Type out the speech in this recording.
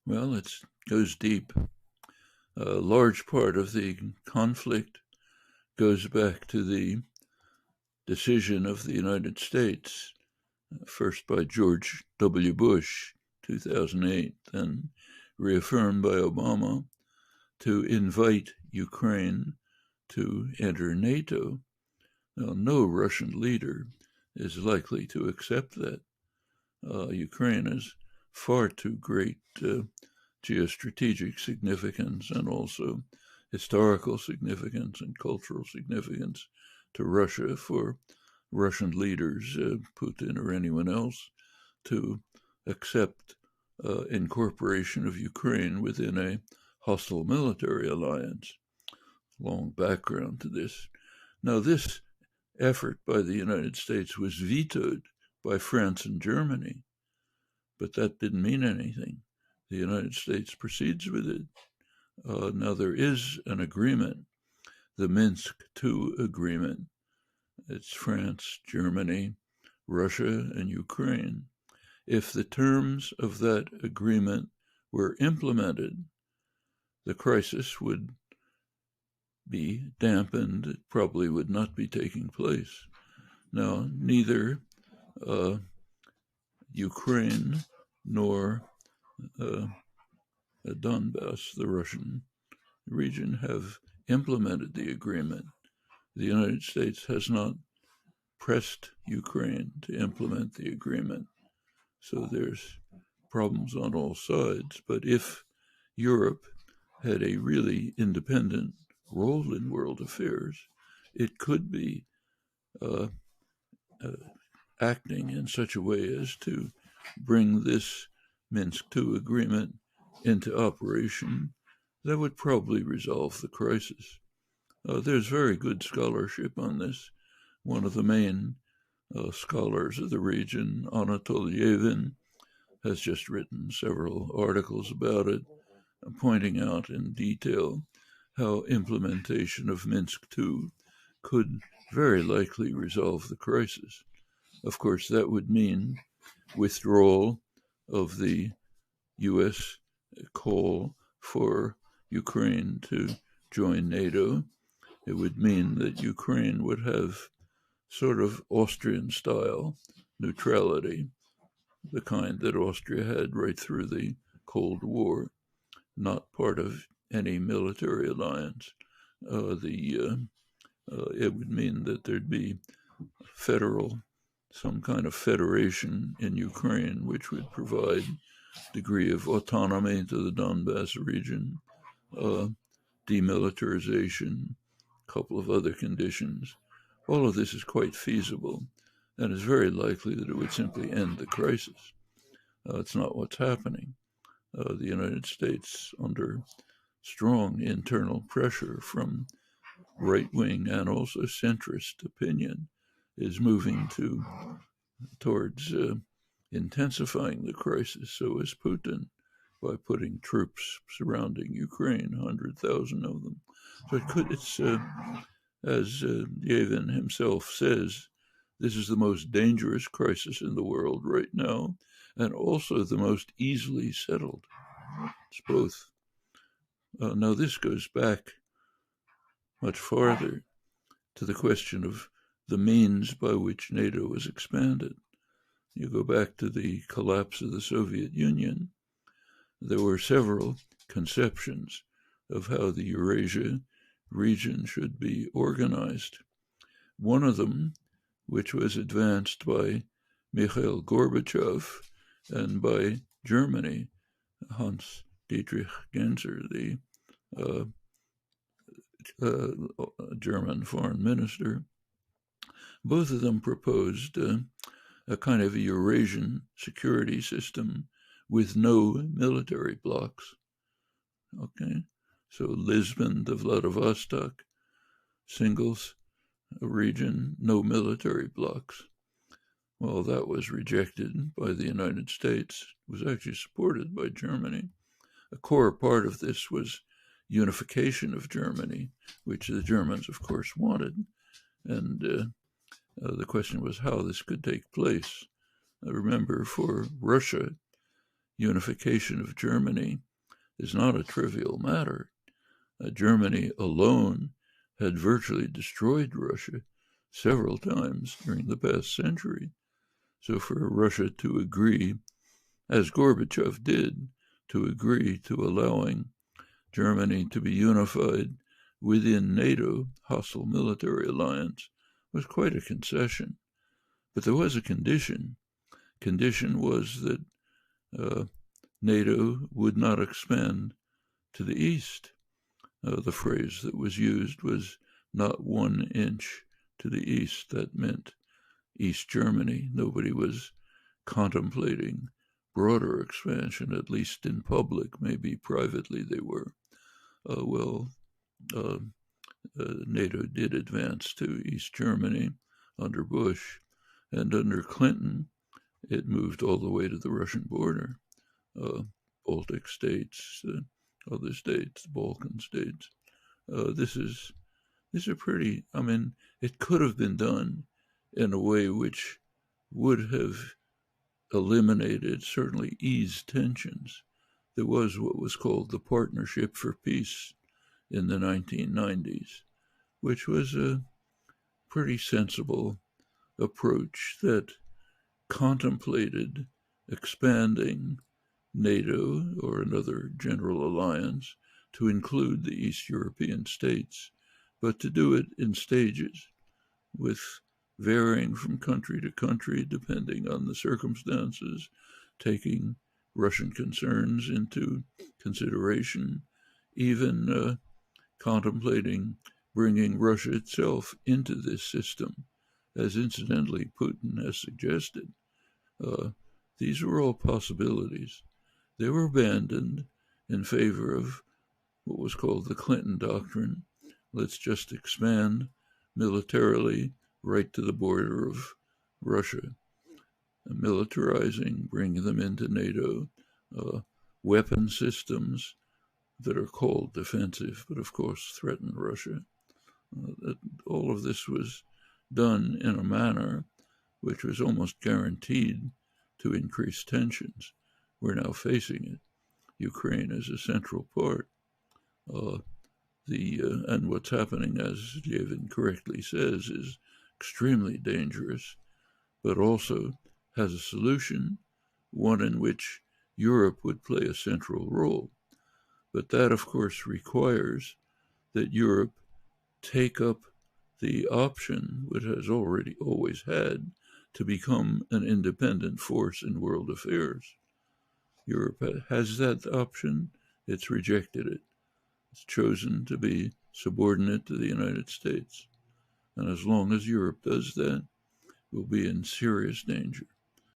Well, it goes deep. A large part of the conflict goes back to the decision of the United States, first by George W. Bush, 2008, then reaffirmed by Obama, to invite Ukraine to enter NATO. Now, no Russian leader is likely to accept that. Ukraine is far too great geostrategic significance and also historical significance and cultural significance to Russia for Russian leaders, Putin or anyone else, to accept incorporation of Ukraine within a hostile military alliance. Long background to this. Now, this effort by the United States was vetoed by France and Germany, but that didn't mean anything. The United States proceeds with it. Now, there is an agreement, the Minsk II agreement. It's France, Germany, Russia, and Ukraine. If the terms of that agreement were implemented, the crisis would be dampened. It probably would not be taking place. Now, neither Ukraine nor Donbass, the Russian region, have implemented the agreement. The United States has not pressed Ukraine to implement the agreement. So there's problems on all sides. But if Europe had a really independent role in world affairs, it could be acting in such a way as to bring this Minsk II agreement into operation. That would probably resolve the crisis. There's very good scholarship on this. One of the main scholars of the region, Anatol Yevin, has just written several articles about it, pointing out in detail how implementation of Minsk II could very likely resolve the crisis. Of course, that would mean withdrawal of the U.S. call for Ukraine to join NATO. It would mean that Ukraine would have sort of Austrian-style neutrality, the kind that Austria had right through the Cold War, not part of any military alliance. It would mean that there'd be some kind of federation in Ukraine, which would provide degree of autonomy to the Donbass region, demilitarization, a couple of other conditions. All of this is quite feasible, and it's very likely that it would simply end the crisis. It's not what's happening. The United States, under strong internal pressure from right-wing and also centrist opinion, is moving towards intensifying the crisis. So is Putin, by putting troops surrounding Ukraine, 100,000 of them. So it's as Yevin himself says, this is the most dangerous crisis in the world right now, and also the most easily settled. It's both. Now, this goes back much farther to the question of the means by which NATO was expanded. You go back to the collapse of the Soviet Union. There were several conceptions of how the Eurasia region should be organized. One of them, which was advanced by Mikhail Gorbachev and by Germany, Hans Dietrich Genscher, the German foreign minister, both of them proposed a kind of a Eurasian security system with no military blocs. Okay, so Lisbon to Vladivostok, singles region, no military blocs. Well, that was rejected by the United States. It was actually supported by Germany. A core part of this was unification of Germany, which the Germans, of course, wanted. And the question was how this could take place. Remember, for Russia, unification of Germany is not a trivial matter. Germany alone had virtually destroyed Russia several times during the past century. So for Russia to agree, as Gorbachev did, to agree to allowing Germany to be unified within NATO, hostile military alliance, was quite a concession. But there was a condition. Condition was that NATO would not expand to the east. The phrase that was used was not 1 inch to the east. That meant East Germany. Nobody was contemplating broader expansion, at least in public. Maybe privately they were. NATO did advance to East Germany under Bush, and under Clinton, it moved all the way to the Russian border. Baltic states, other states, Balkan states. These are pretty, it could have been done in a way which would have eliminated, certainly eased tensions. There was what was called the Partnership for Peace in the 1990s, which was a pretty sensible approach that contemplated expanding NATO or another general alliance to include the East European states, but to do it in stages, with varying from country to country depending on the circumstances, taking Russian concerns into consideration, even contemplating bringing Russia itself into this system, as incidentally Putin has suggested. These were all possibilities. They were abandoned in favor of what was called the Clinton Doctrine. Let's just expand militarily right to the border of Russia, militarizing, bringing them into NATO, weapon systems that are called defensive, but of course threaten Russia. All of this was done in a manner which was almost guaranteed to increase tensions. We're now facing it. Ukraine is a central part. And what's happening, as Levin correctly says, is extremely dangerous, but also has a solution, one in which Europe would play a central role. But that, of course, requires that Europe take up the option, which it has always had, to become an independent force in world affairs. Europe has that option. It's rejected it. It's chosen to be subordinate to the United States. And as long as Europe does that, we'll be in serious danger.